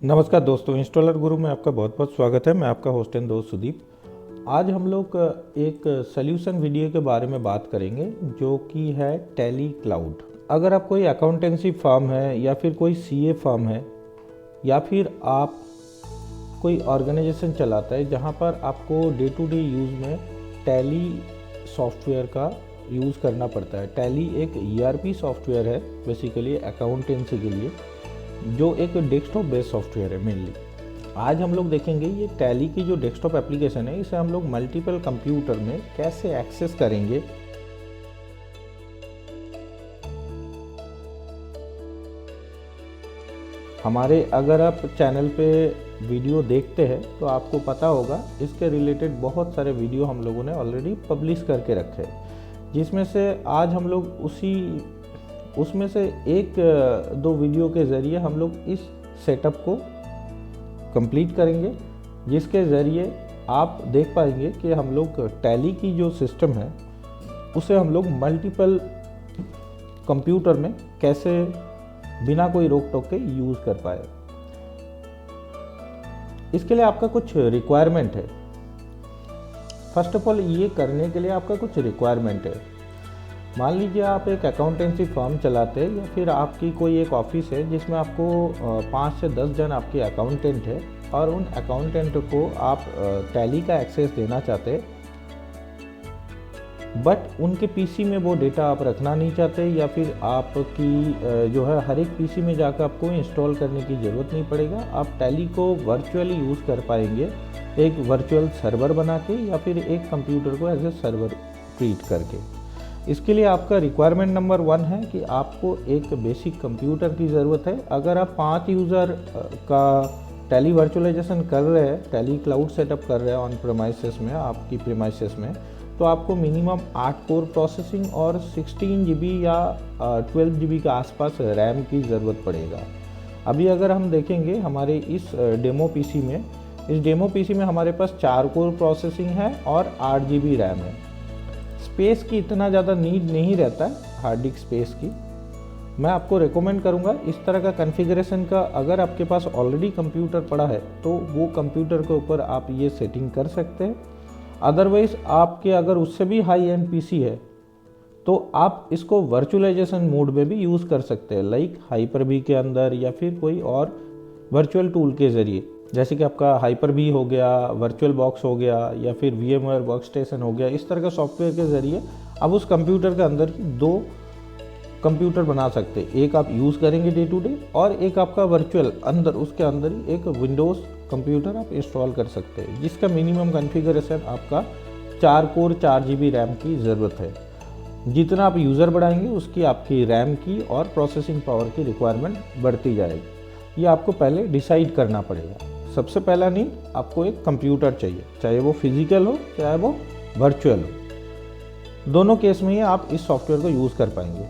नमस्कार दोस्तों, इंस्टॉलर गुरु में आपका बहुत बहुत स्वागत है। मैं आपका होस्ट एंड दोस्त सुदीप। आज हम लोग एक सॉल्यूशन वीडियो के बारे में बात करेंगे जो कि है टैली क्लाउड। अगर आप कोई अकाउंटेंसी फर्म है या फिर कोई सीए फर्म है या फिर आप कोई ऑर्गेनाइजेशन चलाता है जहां पर आपको डे टू डे यूज़ में टैली सॉफ्टवेयर का यूज़ करना पड़ता है। टैली एक ईआरपी सॉफ्टवेयर है बेसिकली अकाउंटेंसी के लिए, जो एक डेस्कटॉप बेस्ड सॉफ्टवेयर है मेनली। आज हम लोग देखेंगे ये टैली की जो डेस्कटॉप एप्लीकेशन है, इसे हम लोग मल्टीपल कंप्यूटर में कैसे एक्सेस करेंगे। हमारे अगर आप चैनल पे वीडियो देखते हैं तो आपको पता होगा इसके रिलेटेड बहुत सारे वीडियो हम लोगों ने ऑलरेडी पब्लिश करके रखे हैं, जिसमें से आज हम लोग उसमें से एक दो वीडियो के ज़रिए हम लोग इस सेटअप को कंप्लीट करेंगे, जिसके ज़रिए आप देख पाएंगे कि हम लोग टैली की जो सिस्टम है उसे हम लोग मल्टीपल कंप्यूटर में कैसे बिना कोई रोक टोक के यूज़ कर पाए। इसके लिए आपका कुछ रिक्वायरमेंट है। फर्स्ट ऑफ ऑल, ये करने के लिए आपका कुछ रिक्वायरमेंट है। मान लीजिए आप एक अकाउंटेंसी फर्म चलाते हैं या फिर आपकी कोई एक ऑफिस है जिसमें आपको 5 से 10 जन आपके अकाउंटेंट है और उन अकाउंटेंट को आप टैली का एक्सेस देना चाहते हैं, बट उनके पीसी में वो डेटा आप रखना नहीं चाहते, या फिर आपकी जो है हर एक पीसी में जाकर आपको इंस्टॉल करने की ज़रूरत नहीं पड़ेगा। आप टैली को वर्चुअली यूज़ कर पाएंगे एक वर्चुअल सर्वर बना के या फिर एक कंप्यूटर को एज ए सर्वर ट्रीट करके। इसके लिए आपका रिक्वायरमेंट नंबर 1 है कि आपको एक बेसिक कंप्यूटर की ज़रूरत है। अगर आप 5 यूज़र का टैली वर्चुअलाइजेशन कर रहे हैं, टैली क्लाउड सेटअप कर रहे हैं ऑन प्रेमाइसेस में, आपकी प्रेमाइसेस में, तो आपको मिनिमम 8 कोर प्रोसेसिंग और 16 GB या 12 GB के आसपास रैम की ज़रूरत पड़ेगा। अभी अगर हम देखेंगे हमारे इस डेमो पीसी में हमारे पास 4 कोर प्रोसेसिंग है और 8 GB रैम है। स्पेस की इतना ज़्यादा नीड नहीं रहता है, हार्ड डिस्क स्पेस की। मैं आपको रेकमेंड करूँगा इस तरह का कॉन्फ़िगरेशन का। अगर आपके पास ऑलरेडी कंप्यूटर पड़ा है तो वो कंप्यूटर के ऊपर आप ये सेटिंग कर सकते हैं। अदरवाइज़ आपके अगर उससे भी हाई एंड पीसी है तो आप इसको वर्चुअलाइजेशन मोड में भी यूज़ कर सकते हैं, लाइक हाइपर-वी के अंदर या फिर कोई और वर्चुअल टूल के ज़रिए, जैसे कि आपका हाइपर-वी हो गया, वर्चुअल बॉक्स हो गया या फिर VMware वर्कस्टेशन हो गया। इस तरह का सॉफ्टवेयर के ज़रिए आप उस कंप्यूटर के अंदर ही 2 कंप्यूटर बना सकते हैं। एक आप यूज़ करेंगे डे टू डे और एक आपका वर्चुअल अंदर, उसके अंदर ही एक विंडोज़ कंप्यूटर आप इंस्टॉल कर सकते हैं, जिसका मिनिमम कॉन्फ़िगरेशन आपका 4 कोर 4 GB रैम की ज़रूरत है। जितना आप यूज़र बढ़ाएंगे उसकी आपकी रैम की और प्रोसेसिंग पावर की रिक्वायरमेंट बढ़ती जाएगी। ये आपको पहले डिसाइड करना पड़ेगा। सबसे पहला नीड, आपको एक कंप्यूटर चाहिए, चाहे वो फिजिकल हो चाहे वो वर्चुअल हो। दोनों केस में ही आप इस सॉफ्टवेयर को यूज़ कर पाएंगे।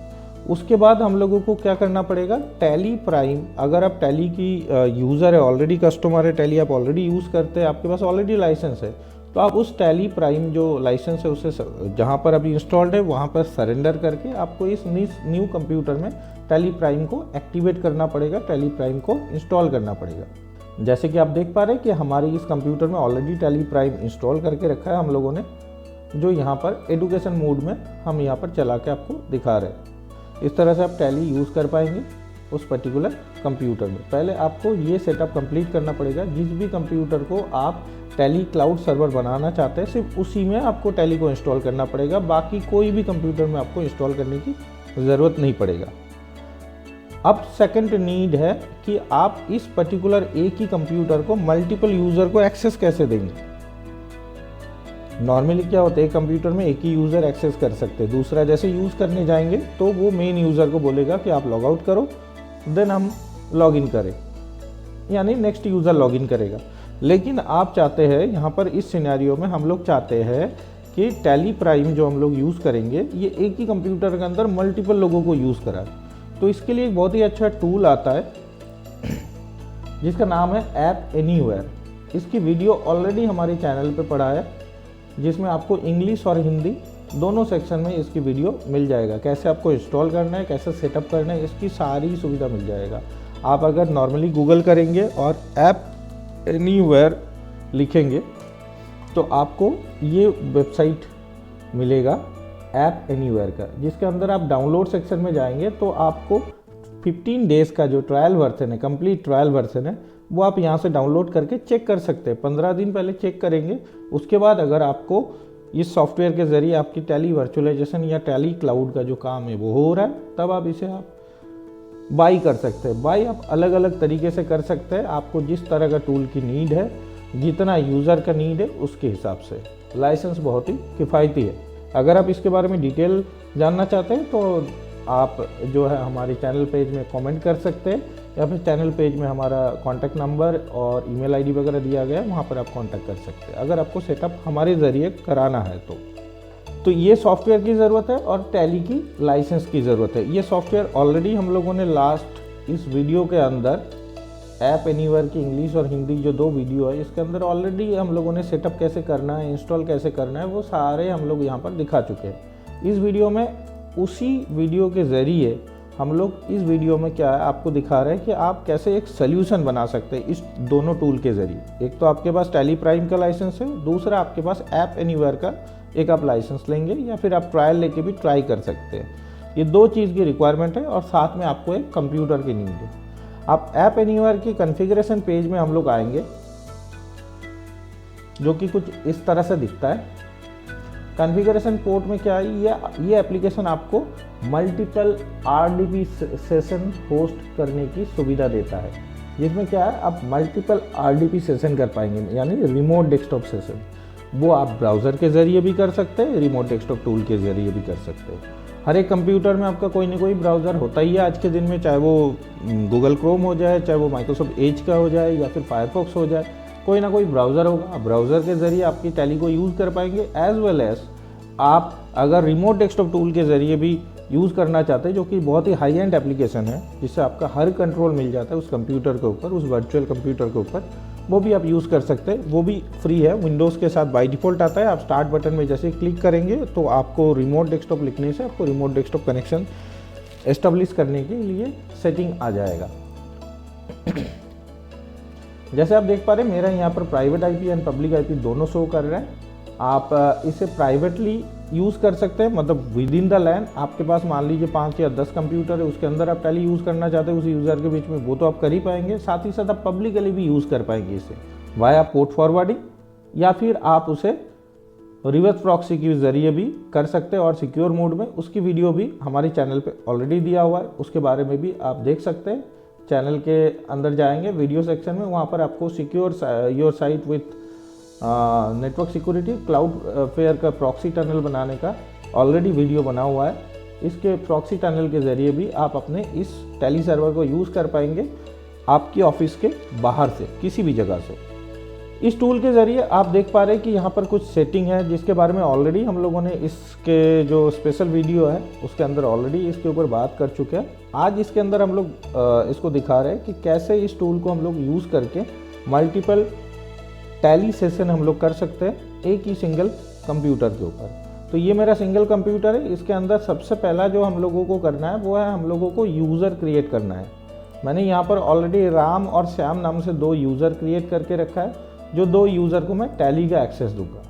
उसके बाद हम लोगों को क्या करना पड़ेगा, टैली प्राइम। अगर आप टैली की यूज़र है, ऑलरेडी कस्टमर है, टैली आप ऑलरेडी यूज़ करते हैं, आपके पास ऑलरेडी लाइसेंस है, तो आप उस टैली प्राइम जो लाइसेंस है उसे जहाँ पर अभी इंस्टॉल्ड है वहाँ पर सरेंडर करके आपको इस न्यू कंप्यूटर में टैली प्राइम को एक्टिवेट करना पड़ेगा, टैली प्राइम को इंस्टॉल करना पड़ेगा। जैसे कि आप देख पा रहे हैं कि हमारे इस कंप्यूटर में ऑलरेडी टैली प्राइम इंस्टॉल करके रखा है हम लोगों ने, जो यहाँ पर एजुकेशन मोड में हम यहाँ पर चला के आपको दिखा रहे हैं। इस तरह से आप टैली यूज़ कर पाएंगे उस पर्टिकुलर कंप्यूटर में। पहले आपको ये सेटअप कंप्लीट करना पड़ेगा। जिस भी कंप्यूटर को आप टैली क्लाउड सर्वर बनाना चाहते हैं, सिर्फ उसी में आपको टैली को इंस्टॉल करना पड़ेगा, बाकी कोई भी कंप्यूटर में आपको इंस्टॉल करने की ज़रूरत नहीं पड़ेगा। अब सेकंड नीड है कि आप इस पर्टिकुलर एक ही कंप्यूटर को मल्टीपल यूज़र को एक्सेस कैसे देंगे। नॉर्मली क्या होता है, एक कंप्यूटर में एक ही यूज़र एक्सेस कर सकते हैं, दूसरा जैसे यूज़ करने जाएंगे तो वो मेन यूज़र को बोलेगा कि आप लॉग आउट करो, देन हम लॉग इन करें, यानी नेक्स्ट यूज़र लॉग इन करेगा। लेकिन आप चाहते हैं यहाँ पर इस सिनेरियो में हम लोग चाहते हैं कि टैली प्राइम जो हम लोग यूज़ करेंगे ये एक ही कंप्यूटर के अंदर मल्टीपल लोगों को यूज़ कराए। तो इसके लिए एक बहुत ही अच्छा टूल आता है जिसका नाम है ऐप एनीवेयर। इसकी वीडियो ऑलरेडी हमारे चैनल पे पड़ा है, जिसमें आपको इंग्लिश और हिंदी दोनों सेक्शन में इसकी वीडियो मिल जाएगा। कैसे आपको इंस्टॉल करना है, कैसे सेटअप करना है, इसकी सारी सुविधा मिल जाएगा। आप अगर नॉर्मली गूगल करेंगे और ऐप एनीवेयर लिखेंगे तो आपको ये वेबसाइट मिलेगा ऐप एनीवेयर का, जिसके अंदर आप डाउनलोड सेक्शन में जाएंगे तो आपको 15 डेज़ का जो ट्रायल वर्जन है, कंप्लीट ट्रायल वर्जन है, वो आप यहाँ से डाउनलोड करके चेक कर सकते हैं। 15 दिन पहले चेक करेंगे, उसके बाद अगर आपको इस सॉफ्टवेयर के ज़रिए आपकी टैली वर्चुअलाइजेशन या टैली क्लाउड का जो काम है वो हो रहा है, तब आप इसे आप बाई कर सकते हैं। बाई आप अलग अलग तरीके से कर सकते हैं, आपको जिस तरह का टूल की नीड है, जितना यूज़र का नीड है उसके हिसाब से। लाइसेंस बहुत ही किफ़ायती है। अगर आप इसके बारे में डिटेल जानना चाहते हैं तो आप जो है हमारे चैनल पेज में कमेंट कर सकते हैं, या फिर चैनल पेज में हमारा कॉन्टैक्ट नंबर और ईमेल आईडी वगैरह दिया गया है, वहाँ पर आप कॉन्टैक्ट कर सकते हैं अगर आपको सेटअप हमारे ज़रिए कराना है तो ये सॉफ्टवेयर की ज़रूरत है और टैली की लाइसेंस की ज़रूरत है। ये सॉफ्टवेयर ऑलरेडी हम लोगों ने लास्ट इस वीडियो के अंदर ऐप एनीवेयर की इंग्लिश और हिंदी जो 2 वीडियो है, इसके अंदर ऑलरेडी हम लोगों ने सेटअप कैसे करना है, इंस्टॉल कैसे करना है, वो सारे हम लोग यहाँ पर दिखा चुके हैं। इस वीडियो में उसी वीडियो के ज़रिए हम लोग इस वीडियो में क्या है आपको दिखा रहे हैं कि आप कैसे एक सोल्यूशन बना सकते हैं इस दोनों टूल के ज़रिए। एक तो आपके पास टैली प्राइम का लाइसेंस है, दूसरा आपके पास ऐप एनीवेयर का एक आप लाइसेंस लेंगे, या फिर आप ट्रायल लेके भी ट्राई कर सकते हैं। ये 2 चीज़ की रिक्वायरमेंट है और साथ में आपको एक कंप्यूटर की नीड है। आप ऐप एनीवेयर की कॉन्फ़िगरेशन पेज में हम लोग आएंगे, जो कि कुछ इस तरह से दिखता है। कॉन्फ़िगरेशन पोर्ट में क्या है, ये एप्लीकेशन आपको मल्टीपल RDP सेशन होस्ट करने की सुविधा देता है, जिसमें क्या है आप मल्टीपल RDP सेशन कर पाएंगे, यानी रिमोट डेस्कटॉप सेशन। वो आप ब्राउज़र के ज़रिए भी कर सकते हैं, रिमोट डेस्कटॉप टूल के ज़रिए भी कर सकते हैं। हर एक कंप्यूटर में आपका कोई ना कोई ब्राउज़र होता ही है आज के दिन में, चाहे वो गूगल क्रोम हो जाए, चाहे वो माइक्रोसॉफ्ट एज का हो जाए, या फिर फायरफॉक्स हो जाए, कोई ना कोई ब्राउज़र होगा। ब्राउज़र के ज़रिए आपकी टैली को यूज़ कर पाएंगे, एज़ वेल एज़ आप अगर रिमोट डेस्कटॉप टूल के ज़रिए भी यूज़ करना चाहते हैं, जो कि बहुत ही हाई एंड एप्लीकेशन है, जिससे आपका हर कंट्रोल मिल जाता है उस कंप्यूटर के ऊपर, उस वर्चुअल कंप्यूटर के ऊपर, वो भी आप यूज़ कर सकते हैं। वो भी फ्री है, विंडोज़ के साथ बाय डिफ़ॉल्ट आता है। आप स्टार्ट बटन में जैसे क्लिक करेंगे तो आपको रिमोट डेस्कटॉप लिखने से आपको रिमोट डेस्कटॉप कनेक्शन एस्टेब्लिश करने के लिए सेटिंग आ जाएगा। जैसे आप देख पा रहे हैं, मेरा यहाँ पर private IP and public IP दोनों शो कर रहा है। आप इसे प्राइवेटली यूज़ कर सकते हैं, मतलब विद इन द लैन। आपके पास मान लीजिए 5 या 10 कंप्यूटर है, उसके अंदर आप टैली यूज़ करना चाहते हैं उस यूज़र के बीच में, वो तो आप कर ही पाएंगे। साथ ही साथ आप पब्लिकली भी यूज़ कर पाएंगे इसे वाया पोर्ट फॉरवर्डिंग, या फिर आप उसे रिवर्स प्रॉक्सी के ज़रिए भी कर सकते हैं और सिक्योर मोड में। उसकी वीडियो भी हमारे चैनल पे ऑलरेडी दिया हुआ है, उसके बारे में भी आप देख सकते हैं। चैनल के अंदर जाएंगे वीडियो सेक्शन में, वहाँ पर आपको secure your site with network security cloud fair का प्रॉक्सी टनल बनाने का ऑलरेडी वीडियो बना हुआ है। इसके प्रॉक्सी टनल के ज़रिए भी आप अपने इस टैली सर्वर को यूज़ कर पाएंगे आपकी ऑफिस के बाहर से, किसी भी जगह से। इस टूल के ज़रिए आप देख पा रहे हैं कि यहाँ पर कुछ सेटिंग है, जिसके बारे में ऑलरेडी हम लोगों ने इसके जो स्पेशल वीडियो है उसके अंदर ऑलरेडी इसके ऊपर बात कर चुके हैं। आज इसके अंदर हम लोग इसको दिखा रहे हैं कि कैसे इस टूल को हम लोग यूज़ करके मल्टीपल टैली सेशन हम लोग कर सकते हैं एक ही सिंगल कंप्यूटर के ऊपर। तो ये मेरा सिंगल कंप्यूटर है। इसके अंदर सबसे पहला जो हम लोगों को करना है वो है हम लोगों को यूज़र क्रिएट करना है। मैंने यहाँ पर ऑलरेडी राम और श्याम नाम से 2 यूज़र क्रिएट करके रखा है, जो 2 यूज़र को मैं टैली का एक्सेस दूंगा।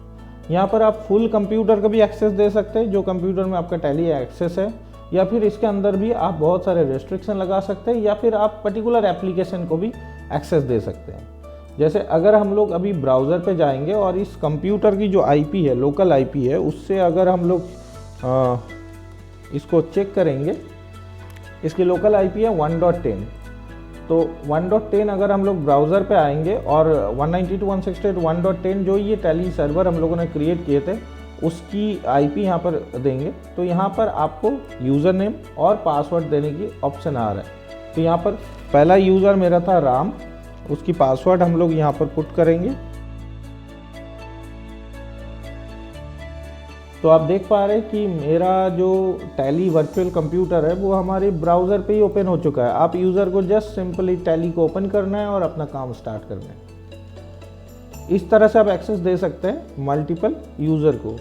यहाँ पर आप फुल कंप्यूटर का भी एक्सेस दे सकते हैं, जो कंप्यूटर में आपका टैली एक्सेस है, या फिर इसके अंदर भी आप बहुत सारे रेस्ट्रिक्शन लगा सकते हैं, या फिर आप पर्टिकुलर एप्लीकेशन को भी एक्सेस दे सकते हैं। जैसे अगर हम लोग अभी ब्राउज़र पे जाएंगे और इस कंप्यूटर की जो IP है, लोकल IP है, उससे अगर हम लोग इसको चेक करेंगे, इसकी लोकल IP है 1.10। तो 1.10 अगर हम लोग ब्राउज़र पे आएंगे और 192.168.1.10 जो ये टैली सर्वर हम लोगों ने क्रिएट किए थे उसकी IP यहाँ पर देंगे, तो यहाँ पर आपको यूज़र नेम और पासवर्ड देने की ऑप्शन आ रहा है। तो यहाँ पर पहला यूज़र मेरा था राम, उसकी पासवर्ड हम लोग यहाँ पर पुट करेंगे। तो आप देख पा रहे हैं कि मेरा जो टैली वर्चुअल कंप्यूटर है वो हमारे ब्राउज़र पे ही ओपन हो चुका है। आप यूज़र को जस्ट सिंपली टैली को ओपन करना है और अपना काम स्टार्ट करना है। इस तरह से आप एक्सेस दे सकते हैं मल्टीपल यूज़र को।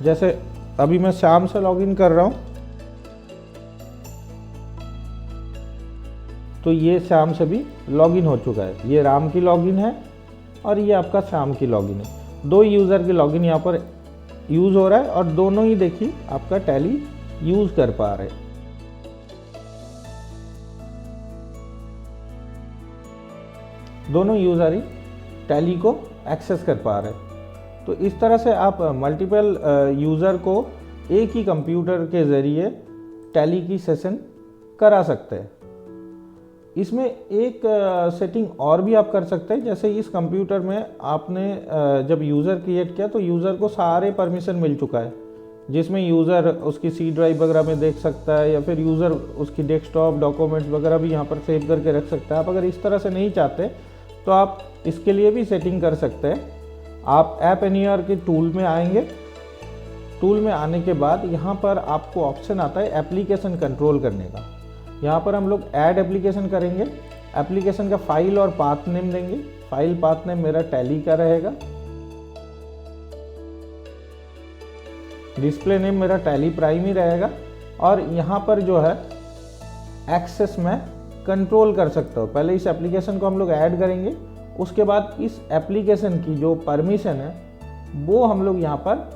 जैसे अभी मैं श्याम से लॉगिन कर रहा हूँ, तो ये श्याम से भी लॉगिन हो चुका है। ये राम की लॉगिन है और ये आपका श्याम की लॉगिन है। दो यूज़र की लॉगिन यहाँ पर यूज़ हो रहा है और दोनों ही देखिए आपका टैली यूज़ कर पा रहे हैं। दोनों यूज़र ही टैली को एक्सेस कर पा रहे हैं। तो इस तरह से आप मल्टीपल यूज़र को एक ही कंप्यूटर के ज़रिए टैली की सेशन करा सकते हैं। इसमें एक सेटिंग और भी आप कर सकते हैं, जैसे इस कंप्यूटर में आपने जब यूज़र क्रिएट किया तो यूज़र को सारे परमिशन मिल चुका है, जिसमें यूज़र उसकी सी ड्राइव वगैरह में देख सकता है या फिर यूज़र उसकी डेस्कटॉप डॉक्यूमेंट्स वगैरह भी यहाँ पर सेव करके रख सकता है। आप अगर इस तरह से नहीं चाहते तो आप इसके लिए भी सेटिंग कर सकते हैं। आप ऐप एनीवेयर के टूल में आएंगे। टूल में आने के बाद यहाँ पर आपको ऑप्शन आता है एप्लीकेशन कंट्रोल करने का। यहाँ पर हम लोग ऐड एप्लीकेशन करेंगे। एप्लीकेशन का फाइल और पाथ नेम देंगे। फाइल पाथ नेम मेरा टैली का रहेगा। डिस्प्ले नेम मेरा टैली प्राइम ही रहेगा। और यहाँ पर जो है एक्सेस में कंट्रोल कर सकता हूँ। पहले इस एप्लीकेशन को हम लोग ऐड करेंगे, उसके बाद इस एप्लीकेशन की जो परमिशन है वो हम लोग यहाँ पर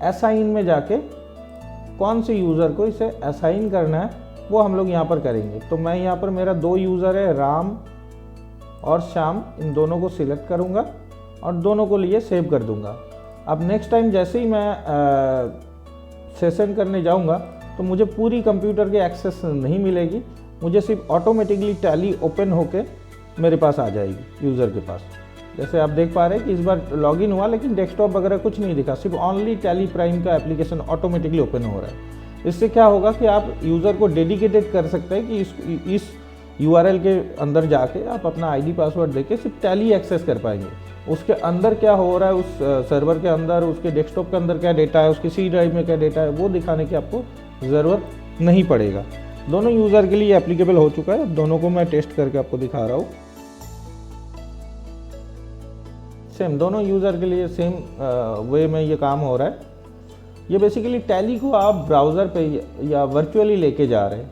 असाइन में जाके कौन से यूज़र को इसे असाइन करना है वो हम लोग यहाँ पर करेंगे। तो मैं यहाँ पर मेरा दो यूज़र है राम और श्याम, इन दोनों को सिलेक्ट करूँगा और दोनों को लिए सेव कर दूँगा। अब नेक्स्ट टाइम जैसे ही मैं सेशन करने जाऊँगा तो मुझे पूरी कंप्यूटर की एक्सेस नहीं मिलेगी, मुझे सिर्फ ऑटोमेटिकली टैली ओपन होके मेरे पास आ जाएगी यूज़र के पास। जैसे आप देख पा रहे हैं कि इस बार लॉगिन हुआ लेकिन डेस्कटॉप वगैरह कुछ नहीं दिखा, सिर्फ ओनली टैली प्राइम का एप्लीकेशन ऑटोमेटिकली ओपन हो रहा है। इससे क्या होगा कि आप यूज़र को डेडिकेटेड कर सकते हैं कि इस यूआरएल के अंदर जाके आप अपना आईडी पासवर्ड देके सिर्फ टैली एक्सेस कर पाएंगे। उसके अंदर क्या हो रहा है, उस सर्वर के अंदर, उसके डेस्कटॉप के अंदर क्या डेटा है, उसकी सी ड्राइव में क्या डेटा है, वो दिखाने की आपको ज़रूरत नहीं पड़ेगा। दोनों यूज़र के लिए एप्लीकेबल हो चुका है। दोनों को मैं टेस्ट करके आपको दिखा रहा हूँ। सेम दोनों यूज़र के लिए सेम वे में ये काम हो रहा है। ये बेसिकली टैली को आप ब्राउज़र पे या वर्चुअली लेके जा रहे हैं।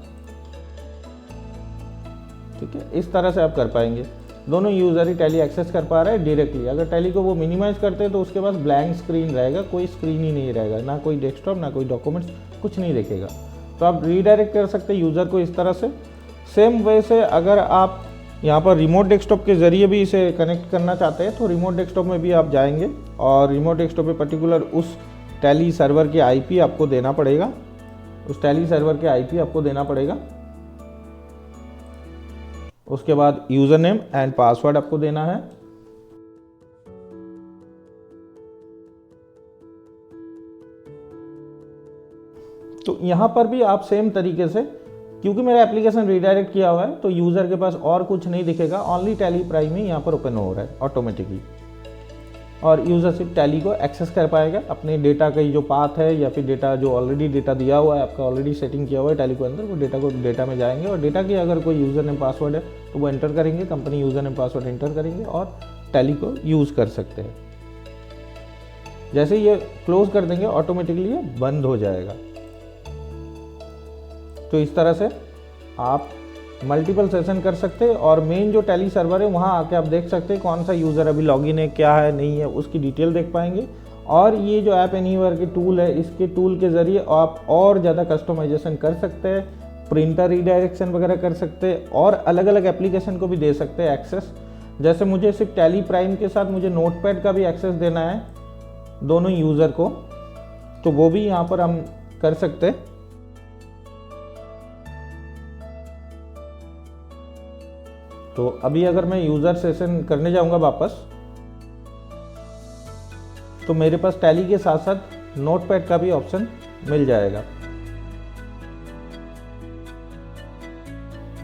ठीक है, इस तरह से आप कर पाएंगे। दोनों यूज़र ही टैली एक्सेस कर पा रहे हैं डायरेक्टली। अगर टैली को वो मिनिमाइज़ करते हैं तो उसके पास ब्लैंक स्क्रीन रहेगा, कोई स्क्रीन ही नहीं रहेगा, ना कोई डेस्कटॉप ना कोई डॉक्यूमेंट्स, कुछ नहीं दिखेगा। तो आप रीडायरेक्ट कर सकते हैं यूज़र को इस तरह से। सेम वे से अगर आप यहाँ पर रिमोट डेस्कटॉप के ज़रिए भी इसे कनेक्ट करना चाहते हैं तो रिमोट डेस्कटॉप में भी आप जाएंगे और रिमोट डेस्कटॉप पे पर्टिकुलर उस टैली सर्वर के आईपी आपको देना पड़ेगा। उस टैली सर्वर के आईपी आपको देना पड़ेगा। उसके बाद यूज़र नेम एंड पासवर्ड आपको देना है। तो यहाँ पर भी आप सेम तरीके से, क्योंकि मेरा एप्लीकेशन रीडायरेक्ट किया हुआ है तो यूज़र के पास और कुछ नहीं दिखेगा, ओनली टैली प्राइम ही यहाँ पर ओपन हो रहा है ऑटोमेटिकली। और यूज़र सिर्फ टैली को एक्सेस कर पाएगा। अपने डेटा का जो पाथ है या फिर डेटा जो ऑलरेडी डेटा दिया हुआ है, आपका ऑलरेडी सेटिंग किया हुआ है टैली के अंदर, वो डेटा में जाएंगे और डेटा की अगर कोई यूज़र नेम पासवर्ड है तो वो एंटर करेंगे, company user name password enter करेंगे और टैली को यूज़ कर सकते हैं। जैसे ये क्लोज कर देंगे ऑटोमेटिकली ये बंद हो जाएगा। तो इस तरह से आप मल्टीपल सेशन कर सकते हैं और मेन जो टैली सर्वर है वहाँ आके आप देख सकते हैं कौन सा यूज़र अभी लॉगिन है, क्या है, नहीं है, उसकी डिटेल देख पाएंगे। और ये जो ऐप एनीवेयर के टूल है, इसके टूल के ज़रिए आप और ज़्यादा कस्टमाइजेशन कर सकते हैं, प्रिंटर रीडायरेक्शन वगैरह कर सकते हैं और अलग अलग एप्लीकेशन को भी दे सकते हैं एक्सेस। जैसे मुझे सिर्फ टैली प्राइम के साथ मुझे नोटपैड का भी एक्सेस देना है दोनों यूज़र को, तो वो भी यहाँ पर हम कर सकते हैं। तो अभी अगर मैं यूज़र सेशन करने जाऊंगा वापस, तो मेरे पास टैली के साथ साथ नोटपैड का भी ऑप्शन मिल जाएगा।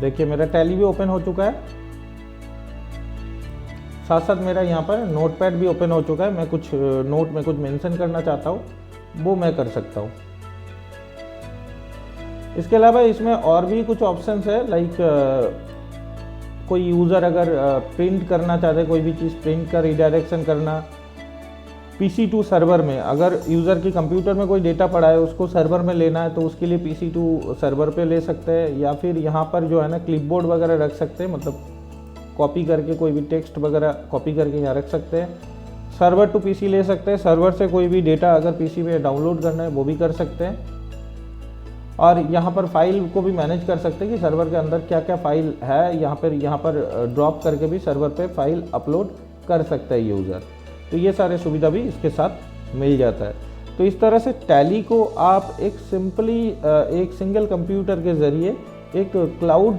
देखिए मेरा टैली भी ओपन हो चुका है, साथ साथ मेरा यहाँ पर नोटपैड भी ओपन हो चुका है। मैं कुछ नोट में कुछ मेंशन करना चाहता हूँ वो मैं कर सकता हूँ। इसके अलावा इसमें और भी कुछ ऑप्शंस है, लाइक कोई यूज़र अगर प्रिंट करना चाहते हैं, कोई भी चीज़ प्रिंट का रीडायरेक्शन करना, PC टू सर्वर में, अगर यूज़र की कंप्यूटर में कोई डेटा पड़ा है उसको सर्वर में लेना है तो उसके लिए PC टू सर्वर पे ले सकते हैं, या फिर यहाँ पर जो है ना क्लिपबोर्ड वगैरह रख सकते हैं, मतलब कॉपी करके कोई भी टेक्स्ट वगैरह कॉपी करके यहाँ रख सकते हैं। सर्वर टू PC ले सकते हैं, सर्वर से कोई भी डेटा अगर PC में डाउनलोड करना है वो भी कर सकते हैं। और यहाँ पर फाइल को भी मैनेज कर सकते हैं कि सर्वर के अंदर क्या क्या फाइल है, यहाँ पर ड्रॉप करके भी सर्वर पे फाइल अपलोड कर सकता है यूज़र। तो ये सारे सुविधा भी इसके साथ मिल जाता है। तो इस तरह से टैली को आप एक सिंगल कंप्यूटर के ज़रिए एक क्लाउड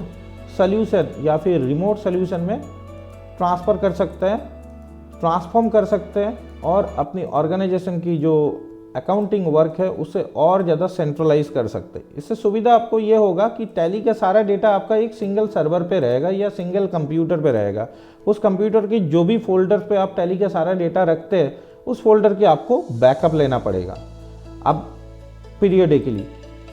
सॉल्यूशन या फिर रिमोट सॉल्यूशन में ट्रांसफ़र कर सकते हैं, ट्रांसफॉर्म कर सकते हैं, और अपनी ऑर्गेनाइजेशन की जो अकाउंटिंग वर्क है उसे और ज़्यादा सेंट्रलाइज कर सकते हैं। इससे सुविधा आपको ये होगा कि टैली का सारा डेटा आपका एक सिंगल सर्वर पे रहेगा या सिंगल कंप्यूटर पे रहेगा। उस कंप्यूटर की जो भी फोल्डर पे आप टैली का सारा डेटा रखते हैं उस फोल्डर की आपको बैकअप लेना पड़ेगा। अब पीरियडिकली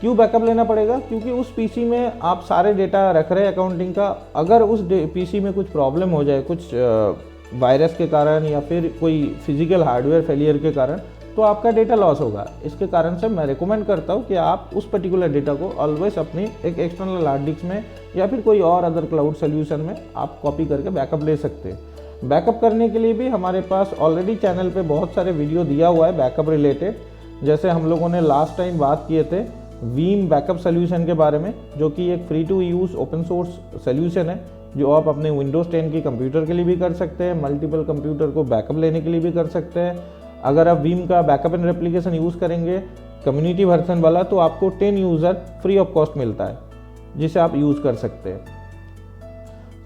क्यों बैकअप लेना पड़ेगा? क्योंकि उस पीसी में आप सारे डेटा रख रहे हैं अकाउंटिंग का, अगर उस पीसी में कुछ प्रॉब्लम हो जाए, कुछ वायरस के कारण या फिर कोई फिजिकल हार्डवेयर फेलियर के कारण, तो आपका डेटा लॉस होगा। इसके कारण से मैं रिकमेंड करता हूँ कि आप उस पर्टिकुलर डेटा को ऑलवेज अपनी एक एक्सटर्नल हार्ड डिस्क में या फिर कोई और अदर क्लाउड सोल्यूशन में आप कॉपी करके बैकअप ले सकते हैं। बैकअप करने के लिए भी हमारे पास ऑलरेडी चैनल पे बहुत सारे वीडियो दिया हुआ है बैकअप रिलेटेड। जैसे हम लोगों ने लास्ट टाइम बात किए थे वीम बैकअप सोल्यूशन के बारे में, जो कि एक free to use open source solution है, जो आप अपने विंडोज़ 10 की कंप्यूटर के लिए भी कर सकते हैं, मल्टीपल कंप्यूटर को बैकअप लेने के लिए भी कर सकते हैं। अगर आप वीम का बैकअप एंड रेप्लिकेशन यूज़ करेंगे कम्युनिटी वर्जन वाला, तो आपको 10 यूज़र फ्री ऑफ कॉस्ट मिलता है, जिसे आप यूज़ कर सकते हैं।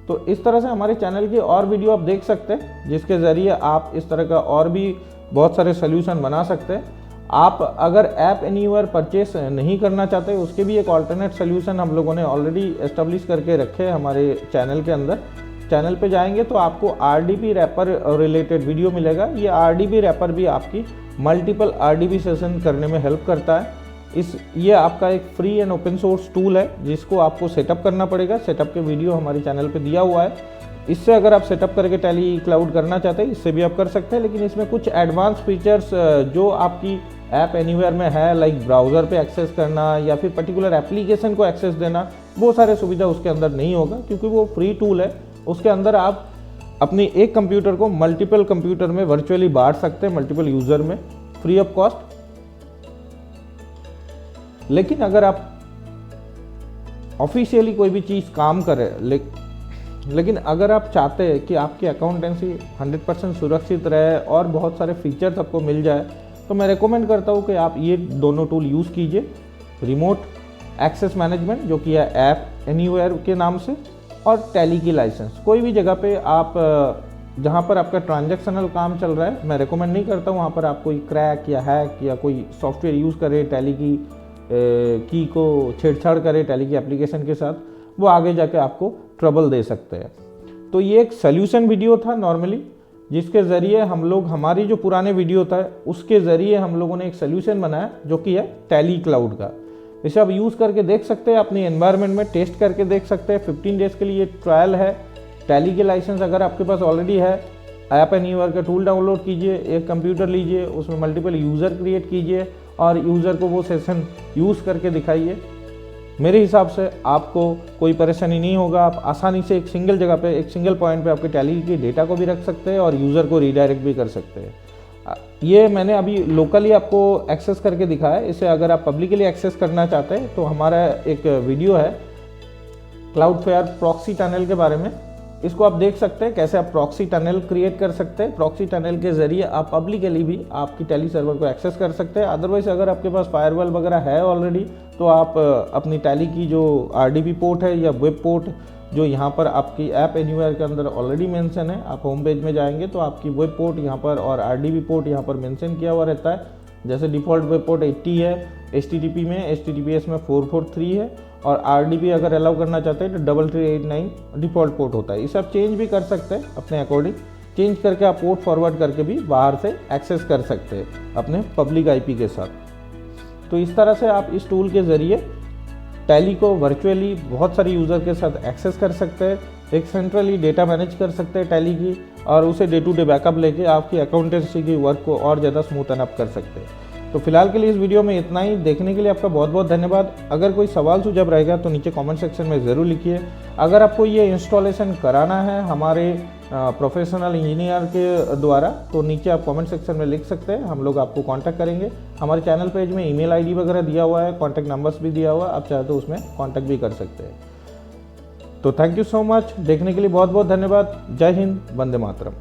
तो इस तरह से हमारे चैनल की और वीडियो आप देख सकते हैं, जिसके ज़रिए आप इस तरह का और भी बहुत सारे सोल्यूशन बना सकते हैं। आप अगर ऐप एनीवेयर परचेस नहीं करना चाहते, उसके भी एक ऑल्टरनेट सोल्यूशन हम लोगों ने ऑलरेडी एस्टेब्लिश करके रखे हैं हमारे चैनल के अंदर। चैनल पे जाएंगे तो आपको RDP रैपर रिलेटेड वीडियो मिलेगा। ये RDP रैपर भी आपकी मल्टीपल RDP सेशन करने में हेल्प करता है। ये आपका एक free and open source tool है, जिसको आपको सेटअप करना पड़ेगा। सेटअप के वीडियो हमारे चैनल पे दिया हुआ है। इससे अगर आप सेटअप करके टैली क्लाउड करना चाहते हैं, इससे भी आप कर सकते हैं। लेकिन इसमें कुछ एडवांस फीचर्स जो आपकी ऐप एनीवेयर में है, लाइक ब्राउज़र पे एक्सेस करना या फिर पर्टिकुलर एप्लीकेशन को एक्सेस देना, वो सारे सुविधा उसके अंदर नहीं होगा, क्योंकि वो फ्री टूल है। उसके अंदर आप अपनी एक कंप्यूटर को मल्टीपल कंप्यूटर में वर्चुअली बांट सकते हैं, मल्टीपल यूज़र में, फ्री ऑफ कॉस्ट। लेकिन अगर आप ऑफिशियली कोई भी चीज़ काम करें, लेकिन अगर आप चाहते हैं कि आपकी अकाउंटेंसी 100% सुरक्षित रहे और बहुत सारे फीचर्स आपको मिल जाए, तो मैं रेकमेंड करता हूँ कि आप ये दोनों टूल यूज़ कीजिए। रिमोट एक्सेस मैनेजमेंट, जो कि है ऐप एनीवेयर के नाम से, और टैली की लाइसेंस। कोई भी जगह पे आप जहाँ पर आपका ट्रांजैक्शनल काम चल रहा है, मैं रेकमेंड नहीं करता हूँ वहाँ पर आप कोई क्रैक या हैक या कोई सॉफ्टवेयर यूज़ करे, टैली की को छेड़छाड़ करे टैली की एप्लीकेशन के साथ, वो आगे जाके आपको ट्रबल दे सकते हैं। तो ये एक सोल्यूशन वीडियो था नॉर्मली, जिसके ज़रिए हम लोग, हमारी जो पुराने वीडियो था उसके ज़रिए हम लोगों ने एक सोल्यूशन बनाया, जो कि है टैली क्लाउड का। इसे आप यूज़ करके देख सकते हैं, अपनी एनवायरनमेंट में टेस्ट करके देख सकते हैं। 15 डेज़ के लिए ट्रायल है। टैली के लाइसेंस अगर आपके पास ऑलरेडी है, ऐप एनीवेयर का टूल डाउनलोड कीजिए, एक कंप्यूटर लीजिए, उसमें मल्टीपल यूज़र क्रिएट कीजिए और यूज़र को वो सेशन यूज़ करके दिखाइए। मेरे हिसाब से आपको कोई परेशानी नहीं होगा। आप आसानी से एक सिंगल जगह पे, एक सिंगल पॉइंट पे आपके टैली के डेटा को भी रख सकते हैं और यूज़र को रीडायरेक्ट भी कर सकते हैं। ये मैंने अभी लोकली आपको एक्सेस करके दिखाया। इसे अगर आप पब्लिकली एक्सेस करना चाहते हैं तो हमारा एक वीडियो है क्लाउडफ्लेयर प्रॉक्सी टनल के बारे में। इसको आप देख सकते हैं कैसे आप प्रॉक्सी टनल क्रिएट कर सकते हैं। प्रॉक्सी टनल के ज़रिए आप पब्लिकली भी आपकी टैली सर्वर को एक्सेस कर सकते हैं। अदरवाइज अगर आपके पास फायरवॉल वगैरह है ऑलरेडी, तो आप अपनी टैली की जो RDP पोर्ट है या वेब पोर्ट, जो यहाँ पर आपकी ऐप एनीवेयर के अंदर ऑलरेडी मेंशन है, आप होम पेज में जाएंगे तो आपकी वेब पोर्ट यहाँ पर और RDP पोर्ट यहाँ पर मेंशन किया हुआ रहता है। जैसे डिफ़ॉल्ट वेब पोर्ट 80 है, HTTP में, HTTPS में 443 है, और RDP अगर अलाउ करना चाहते हैं तो 3389 डिफ़ॉल्ट पोर्ट होता है। इसे आप चेंज भी कर सकते हैं अपने अकॉर्डिंग। चेंज करके आप पोर्ट फॉरवर्ड करके भी बाहर से एक्सेस कर सकते हैं अपने पब्लिक IP के साथ। तो इस तरह से आप इस टूल के ज़रिए टैली को वर्चुअली बहुत सारे यूज़र के साथ एक्सेस कर सकते हैं, एक सेंट्रली डेटा मैनेज कर सकते हैं टैली की, और उसे डे टू डे बैकअप लेके आपकी अकाउंटेंसी की वर्क को और ज़्यादा स्मूथन अप कर सकते हैं। तो फिलहाल के लिए इस वीडियो में इतना ही। देखने के लिए आपका बहुत बहुत धन्यवाद। अगर कोई सवाल सुझाव रहेगा तो नीचे कमेंट सेक्शन में ज़रूर लिखिए। अगर आपको ये इंस्टॉलेशन कराना है हमारे प्रोफेशनल इंजीनियर के द्वारा तो नीचे आप कमेंट सेक्शन में लिख सकते हैं, हम लोग आपको कांटेक्ट करेंगे। हमारे चैनल पेज में ईमेल आईडी वगैरह दिया हुआ है, कांटेक्ट नंबर्स भी दिया हुआ है, आप चाहे तो उसमें कांटेक्ट भी कर सकते हैं। तो थैंक यू सो मच, देखने के लिए बहुत बहुत धन्यवाद। जय हिंद, वंदे मातरम।